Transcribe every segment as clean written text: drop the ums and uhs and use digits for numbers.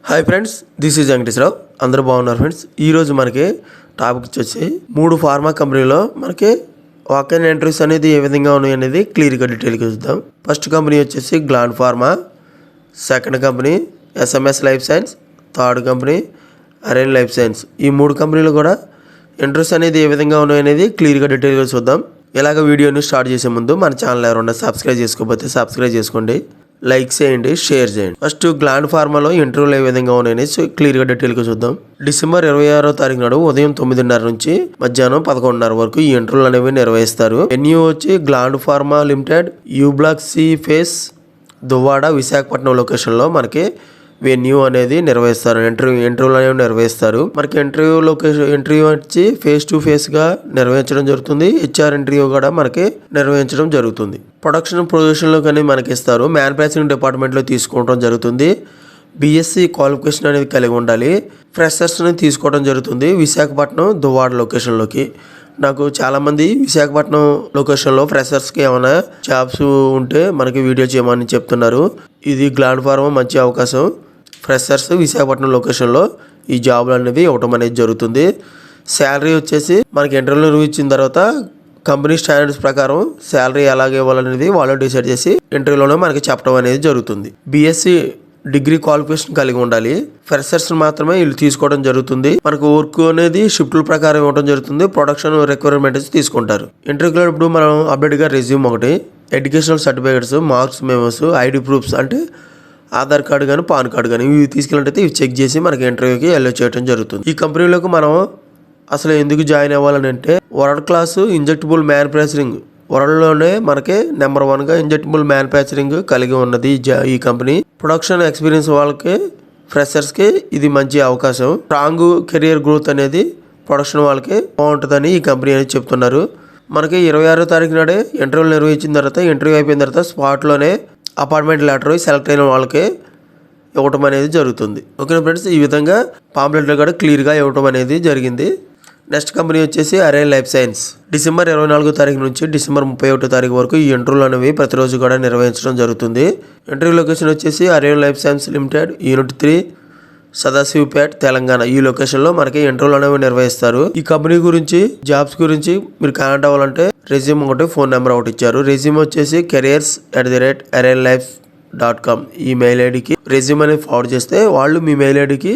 Hi friends, this is Venkateswara Rao. అందరూ బాగున్నారు friends. ఈరోజు మనకి టాపిక్ వచ్చేసి 3 ఫార్మా కంపెనీలో మనకి వాక్-ఇన్ ఎంట్రీస్ అనేది ఏ విధంగా ఉన్నాయి అనేది క్లియర్గా డీటెయిల్గా చూద్దాం. ఫస్ట్ కంపెనీ వచ్చేసి Gland Pharma, second company SMS Life Science, third company Arene Life Science. ఈ 3 కంపెనీలు కూడా ఎంట్రీస్ అనేది ఏ విధంగా ఉన్నాయి అనేది క్లియర్గా డీటెయిల్గా చూద్దాం. ఇలాగ వీడియోని స్టార్ట్ చేసే ముందు మన ఛానల్ ఎవరైనా సబ్స్క్రైబ్ చేసుకోకపోతే సబ్స్క్రైబ్ చేసుకోండి, లైక్ చేయండి, షేర్ చేయండి. ఫస్ట్ గ్లాండ్ ఫార్మాలో ఇంటర్వ్యూలు ఏ విధంగా ఉన్నాయని క్లియర్గా డీటెయిల్గా చూద్దాం. డిసెంబర్ 26వ తారీఖు నాడు ఉదయం 9:30 నుంచి మధ్యాహ్నం 11:30 వరకు ఈ ఇంటర్వ్యూలు అనేవి నిర్వహిస్తారు. వెన్యూ వచ్చి Gland Pharma Limited, U block C phase, Duvvada, Visakhapatnam లొకేషన్లో మనకి వెన్యూ అనేది నిర్వహిస్తారు. ఇంటర్వ్యూలు అనేవి నిర్వహిస్తారు. మనకి ఇంటర్వ్యూ వచ్చి ఫేస్ టు ఫేస్ గా నిర్వహించడం జరుగుతుంది. హెచ్ఆర్ ఇంటర్వ్యూ కూడా మనకి నిర్వహించడం జరుగుతుంది. ప్రొడక్షన్ పొజిషన్ లో కానీ మనకి ఇస్తారు. మ్యానుఫ్యాక్చరింగ్ డిపార్ట్మెంట్ లో తీసుకోవడం జరుగుతుంది. బిఎస్సి క్వాలిఫికేషన్ అనేది కలిగి ఉండాలి. ఫ్రెషర్స్ ని తీసుకోవడం జరుగుతుంది. విశాఖపట్నం దువ్వాడ లొకేషన్లోకి. నాకు చాలామంది విశాఖపట్నం లొకేషన్లో ఫ్రెషర్స్కి ఏమైనా జాబ్స్ ఉంటే మనకి వీడియో చేయమని చెప్తున్నారు. ఇది గ్లాండ్ ఫార్మా మంచి అవకాశం. ఫ్రెషర్స్ విశాఖపట్నం లొకేషన్లో ఈ జాబ్లు అనేది ఇవ్వటం అనేది జరుగుతుంది. శాలరీ వచ్చేసి మనకి ఇంటర్వ్యూ ఇచ్చిన తర్వాత కంపెనీ స్టాండర్డ్స్ ప్రకారం శాలరీ ఎలాగ ఇవ్వాలనేది వాళ్ళు డిసైడ్ చేసి ఇంటర్వ్యూలోనే మనకి చెప్పడం అనేది జరుగుతుంది. బిఎస్సి డిగ్రీ క్వాలిఫికేషన్ కలిగి ఉండాలి. ఫ్రెషర్స్ మాత్రమే వీళ్ళు తీసుకోవడం జరుగుతుంది. మనకు వర్క్ అనేది షిఫ్ట్ల ప్రకారం ఇవ్వడం జరుగుతుంది. ప్రొడక్షన్ రిక్వైర్మెంట్స్ తీసుకుంటారు. ఇంటర్వ్యూలో ఇప్పుడు మనం అప్డేట్గా రెజ్యూమ్ ఒకటి, educational certificates, marks memos, ID proofs అంటే ఆధార్ కార్డు కానీ పాన్ కార్డు కానీ ఇవి తీసుకెళ్ళినట్టయితే ఇవి చెక్ చేసి మనకి ఇంటర్వ్యూకి ఎల్లో చేయడం జరుగుతుంది. ఈ కంపెనీలోకి మనం అసలు ఎందుకు జాయిన్ అవ్వాలని అంటే వరల్డ్ క్లాస్ ఇంజెక్టబుల్ మ్యానుఫ్యాక్చరింగ్, వరల్డ్లోనే మనకి నెంబర్ 1గా ఇంజెక్టబుల్ మ్యానుఫ్యాక్చరింగ్ కలిగి ఉన్నది ఈ కంపెనీ. ప్రొడక్షన్ ఎక్స్పీరియన్స్ వాళ్ళకి, ఫ్రెషర్స్కి ఇది మంచి అవకాశం. స్ట్రాంగ్ కెరియర్ గ్రోత్ అనేది ప్రొడక్షన్ వాళ్ళకి బాగుంటుందని ఈ కంపెనీ అనేది చెప్తున్నారు. మనకి 26వ తారీఖు నాడే ఇంటర్వ్యూలు నిర్వహించిన తర్వాత ఇంటర్వ్యూ అయిపోయిన తర్వాత స్పాట్లోనే అపార్ట్మెంట్ లెటర్ సెలెక్ట్ అయిన వాళ్ళకి ఇవ్వటం అనేది జరుగుతుంది. ఓకే ఫ్రెండ్స్, ఈ విధంగా పాంప్లెట్లు కూడా క్లియర్గా ఇవ్వటం అనేది జరిగింది. నెక్స్ట్ కంపెనీ వచ్చేసి అరేన్ లైఫ్ సైన్స్. డిసెంబర్ 24వ తారీఖు నుంచి డిసెంబర్ 31వ తారీఖు వరకు ఈ ఇంటర్వ్యూలు అనేవి ప్రతిరోజు కూడా నిర్వహించడం జరుగుతుంది. ఇంటర్వ్యూ లొకేషన్ వచ్చేసి అరేన్ లైఫ్ సైన్స్ లిమిటెడ్, యూనిట్ 3, సదాశివపేట్, తెలంగాణ. ఈ లొకేషన్లో మనకి ఇంటర్వ్యూలు అనేవి నిర్వహిస్తారు. ఈ కంపెనీ గురించి, జాబ్స్ గురించి మీరు కాంటాక్ట్ అవ్వాలంటే రెజ్యూమ్ ఒకటి, ఫోన్ నెంబర్ ఒకటి ఇచ్చారు. రెజ్యూమ్ వచ్చేసి careers@arenlife.com ఈ మెయిల్ ఐడికి రెజ్యూమ్ అనేది ఫార్వర్డ్ చేస్తే వాళ్ళు మీ మెయిల్ ఐడికి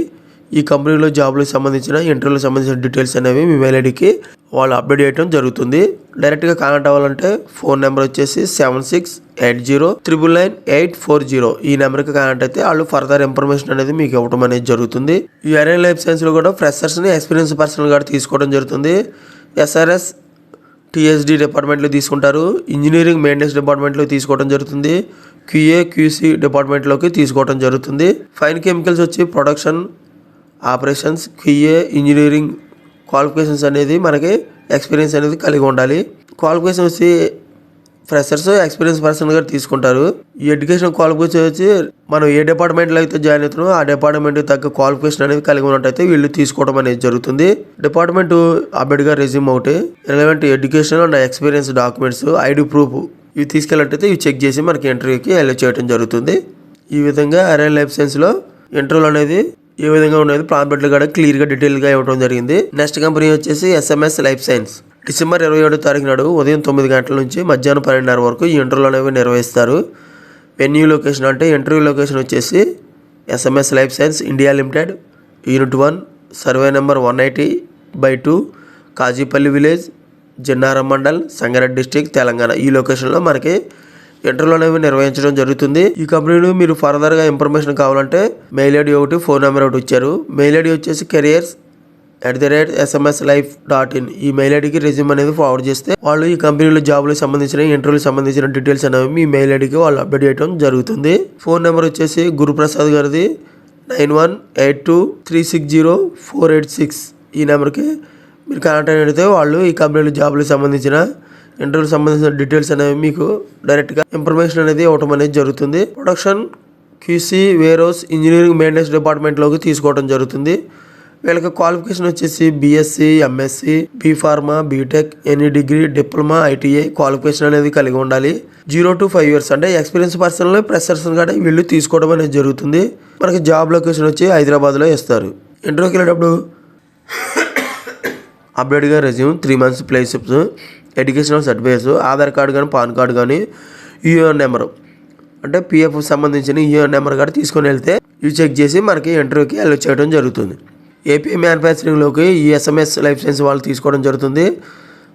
ఈ కంపెనీలో జాబ్లకు సంబంధించిన, ఇంటర్వ్యూలకు సంబంధించిన డీటెయిల్స్ అనేవి మీ మెయిల్ ఐడికి వాళ్ళు అప్డేట్ చేయడం జరుగుతుంది. డైరెక్ట్గా కాంటాక్ట్ అవ్వాలంటే ఫోన్ నెంబర్ వచ్చేసి 7680999840 ఈ నెంబర్కి కాంటాక్ట్ అయితే వాళ్ళు ఫర్దర్ ఇన్ఫర్మేషన్ అనేది మీకు ఇవ్వడం అనేది జరుగుతుంది. ఈ అరేన్ లైఫ్ సైన్స్లో కూడా ఫ్రెషర్స్ని ఎక్స్పీరియన్స్ పర్సనల్ కూడా తీసుకోవడం జరుగుతుంది. ఎస్ఆర్ఎస్ టీఎస్డి డిపార్ట్మెంట్లో తీసుకుంటారు. ఇంజనీరింగ్ మెయింటెనెన్స్ డిపార్ట్మెంట్లో తీసుకోవడం జరుగుతుంది. క్యూఏ క్యూసీ డిపార్ట్మెంట్లోకి తీసుకోవడం జరుగుతుంది. ఫైన్ కెమికల్స్ వచ్చి production operations, QA, engineering qualifications అనేది మనకి ఎక్స్పీరియన్స్ అనేది కలిగి ఉండాలి. క్వాలిఫికేషన్ వచ్చి ఫ్రెషర్స్ ఎక్స్పీరియన్స్ పర్సన్ గారు తీసుకుంటారు. ఈ ఎడ్యుకేషన్ క్వాలిఫికేషన్ వచ్చి మనం ఏ డిపార్ట్మెంట్లో అయితే జాయిన్ అవుతున్నామో ఆ డిపార్ట్మెంట్ తగ్గ క్వాలిఫికేషన్ అనేది కలిగి ఉన్నట్టయితే వీళ్ళు తీసుకోవడం అనేది జరుగుతుంది. డిపార్ట్మెంట్ అప్డేట్గా రెజ్యూమ్ ఒకటి, relevant education and experience documents, ID proof ఇవి తీసుకెళ్ళినట్టయితే ఇవి చెక్ చేసి మనకి ఇంటర్వ్యూకి అలౌ చేయడం జరుగుతుంది. ఈ విధంగా అరేన్ లైఫ్ సైన్స్లో ఇంటర్వ్యూలు అనేది ఏ విధంగా ఉన్నది పాంప్లెట్లు కూడా క్లియర్గా డీటెయిల్గా ఇవ్వడం జరిగింది. నెక్స్ట్ కంపెనీ వచ్చేసి ఎస్ఎంఎస్ లైఫ్ సైన్స్. డిసెంబర్ 27వ తారీఖు నాడు ఉదయం 9 గంటల నుంచి మధ్యాహ్నం 12:30 వరకు ఈ ఇంటర్వ్యూలు అనేవి నిర్వహిస్తారు. వెన్యూ లొకేషన్ అంటే ఇంటర్వ్యూ లొకేషన్ వచ్చేసి SMS Life science India limited, unit 1, survey number 180/2, Kazipally village, Jinnaram mandal, Sangareddy district, Telangana. ఈ లొకేషన్లో మనకి ఇంటర్వ్యూలు అనేవి నిర్వహించడం జరుగుతుంది. ఈ కంపెనీలో మీరు ఫర్దర్గా ఇన్ఫర్మేషన్ కావాలంటే మెయిల్ ఐడి ఒకటి, ఫోన్ నెంబర్ ఒకటి ఇచ్చారు. మెయిల్ ఐడి వచ్చేసి careers@smslife.in ఈ మెయిల్ ఐడికి రెజ్యూమ్ అనేది ఫార్వర్డ్ చేస్తే వాళ్ళు ఈ కంపెనీలో జాబ్లకు సంబంధించిన, ఇంటర్వ్యూలకు సంబంధించిన డీటెయిల్స్ అనేవి మీ మెయిల్ ఐడికి వాళ్ళు అప్డేట్ చేయడం జరుగుతుంది. ఫోన్ నెంబర్ వచ్చేసి గురుప్రసాద్ గారిది 9182360486 ఈ నెంబర్కి మీరు కాంటాక్ట్ అయితే వాళ్ళు ఈ కంపెనీలో జాబ్లకు సంబంధించిన, ఇంటర్వ్యూకి సంబంధించిన డీటెయిల్స్ అనేవి మీకు డైరెక్ట్గా ఇన్ఫర్మేషన్ అనేది ఇవ్వడం అనేది జరుగుతుంది. Production, QC, ware house, engineering maintenance డిపార్ట్మెంట్లోకి తీసుకోవడం జరుగుతుంది. వీళ్ళకి క్వాలిఫికేషన్ వచ్చేసి BSc, MSc, B pharma, BTech, any degree, diploma, ITI qualification అనేది కలిగి ఉండాలి. 0 to 5 years అంటే ఎక్స్పీరియన్స్ పర్సన్ ఫ్రెషర్స్ కూడా వీళ్ళు తీసుకోవడం అనేది జరుగుతుంది. మనకి జాబ్ లొకేషన్ వచ్చి హైదరాబాద్లో ఇస్తారు. ఇంటర్వ్యూకి వెళ్ళేటప్పుడు అప్డేట్గా resume, 3 months payslips, educational certificates, Aadhaar card కానీ, పాన్ కార్డు కానీ, యూఏఎన్ నెంబరు అంటే పిఎఫ్ సంబంధించిన యూఏఎన్ నెంబర్ కూడా తీసుకొని వెళ్తే ఇవి చెక్ చేసి మనకి ఇంటర్వ్యూకి అలౌ చేయడం జరుగుతుంది. ఏపీ మ్యానుఫ్యాక్చరింగ్లోకి ఈ ఎస్ఎంఎస్ లైఫ్ సైన్స్ వాళ్ళు తీసుకోవడం జరుగుతుంది.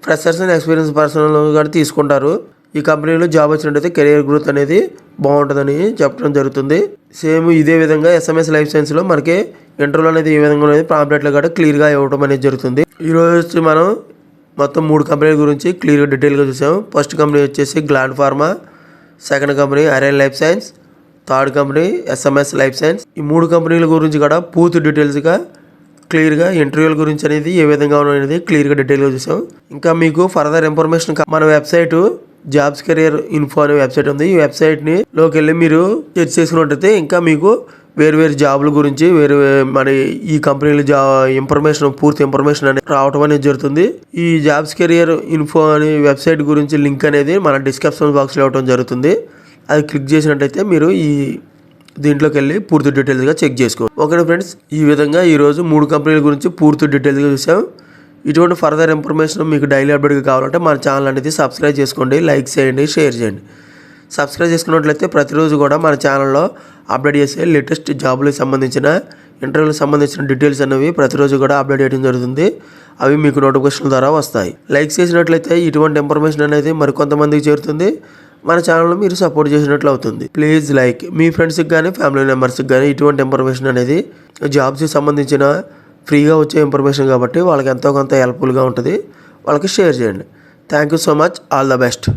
ఫ్రెషర్స్ అండ్ ఎక్స్పీరియన్స్ పర్సన్ కూడా తీసుకుంటారు. ఈ కంపెనీలో జాబ్ వచ్చినట్టయితే కెరియర్ గ్రోత్ అనేది బాగుంటుందని చెప్పడం జరుగుతుంది. సేమ్ ఇదే విధంగా ఎస్ఎంఎస్ లైఫ్ సైన్స్లో మనకి ఇంటర్వ్యూలో అనేది ఏ విధంగా అనేది పాంప్లెట్లో కూడా క్లియర్గా ఇవ్వడం అనేది జరుగుతుంది. ఈరోజు మనం మొత్తం 3 కంపెనీల గురించి క్లియర్గా డీటెయిల్గా చూసాం. ఫస్ట్ కంపెనీ వచ్చేసి Gland Pharma, second company Arene Life Science, third company SMS Life Science. ఈ 3 కంపెనీల గురించి కూడా పూర్తి డీటెయిల్స్గా క్లియర్గా ఇంటర్వ్యూల గురించి అనేది ఏ విధంగా అనేది క్లియర్గా డీటెయిల్గా చూసాం. ఇంకా మీకు ఫర్దర్ ఇన్ఫర్మేషన్ మన వెబ్సైట్ జాబ్స్ కెరియర్ ఇన్ఫో అనే వెబ్సైట్ ఉంది. ఈ వెబ్సైట్ని లోకి వెళ్ళి మీరు సెర్చ్ చేసుకున్నట్టయితే ఇంకా మీకు వేరు జాబ్ల గురించి మరి ఈ కంపెనీల ఇన్ఫర్మేషన్ పూర్తి ఇన్ఫర్మేషన్ అనేది రావడం అనేది జరుగుతుంది. ఈ జాబ్స్ కెరియర్ ఇన్ఫో అనే వెబ్సైట్ గురించి లింక్ అనేది మన డిస్క్రిప్షన్ బాక్స్లో ఇవ్వడం జరుగుతుంది. అది క్లిక్ చేసినట్టయితే మీరు ఈ దీంట్లోకి వెళ్ళి పూర్తి డీటెయిల్స్గా చెక్ చేసుకోండి. ఓకే ఫ్రెండ్స్, ఈ విధంగా ఈరోజు 3 కంపెనీల గురించి పూర్తి డీటెయిల్స్గా చూసాం. ఇటువంటి ఫర్దర్ ఇన్ఫర్మేషన్ మీకు డైలీ అప్డేట్గా కావాలంటే మన ఛానల్ అనేది సబ్స్క్రైబ్ చేసుకోండి, లైక్ చేయండి, షేర్ చేయండి. సబ్స్క్రైబ్ చేసుకున్నట్లయితే ప్రతిరోజు కూడా మన ఛానల్లో అప్డేట్ చేసే లేటెస్ట్ జాబులకు సంబంధించిన ఇంటర్వ్యూలకు సంబంధించిన డీటెయిల్స్ అనేవి ప్రతిరోజు కూడా అప్డేట్ చేయడం జరుగుతుంది. అవి మీకు నోటిఫికేషన్ ద్వారా వస్తాయి. లైక్ చేసినట్లయితే ఇటువంటి ఇన్ఫర్మేషన్ అనేది మరికొంతమందికి చేరుతుంది. మన ఛానల్ మీరు సపోర్ట్ చేసినట్లు అవుతుంది. Please like. మీ ఫ్రెండ్స్కి కానీ ఫ్యామిలీ మెంబర్స్కి కానీ ఇటువంటి ఇన్ఫర్మేషన్ అనేది జాబ్స్కి సంబంధించిన ఫ్రీగా వచ్చే ఇన్ఫర్మేషన్ కాబట్టి వాళ్ళకి ఎంతో కొంత హెల్ప్ఫుల్గా ఉంటుంది. వాళ్ళకి షేర్ చేయండి. Thank you so much. All the best.